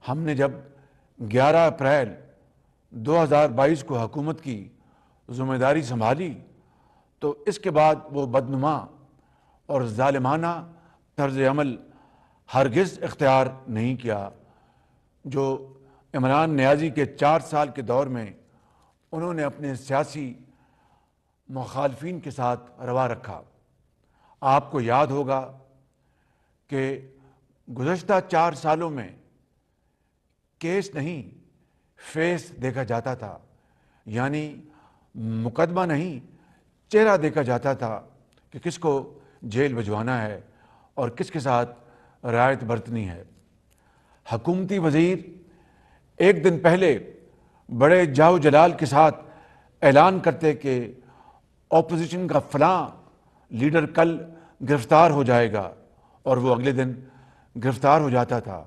हमने जब 11 अप्रैल 2022 को हुकूमत की ज़िम्मेदारी संभाली तो इसके बाद वो बदनुमा और ज़ालिमाना तर्ज़ अमल हरगिज़ इख्तियार नहीं किया जो इमरान नियाज़ी के 4 साल के दौर में उन्होंने अपने सियासी मुखालफिन के साथ रवा रखा। आपको याद होगा कि गुज़श्ता 4 सालों में केस नहीं फेस देखा जाता था, यानी मुकदमा नहीं चेहरा देखा जाता था कि किसको जेल भिजवाना है और किसके साथ रियायत बरतनी है। हुकूमती वज़ीर एक दिन पहले बड़े जाओ जलाल के साथ ऐलान करते कि ऑपोजिशन का फलां लीडर कल गिरफ्तार हो जाएगा और वो अगले दिन गिरफ्तार हो जाता था।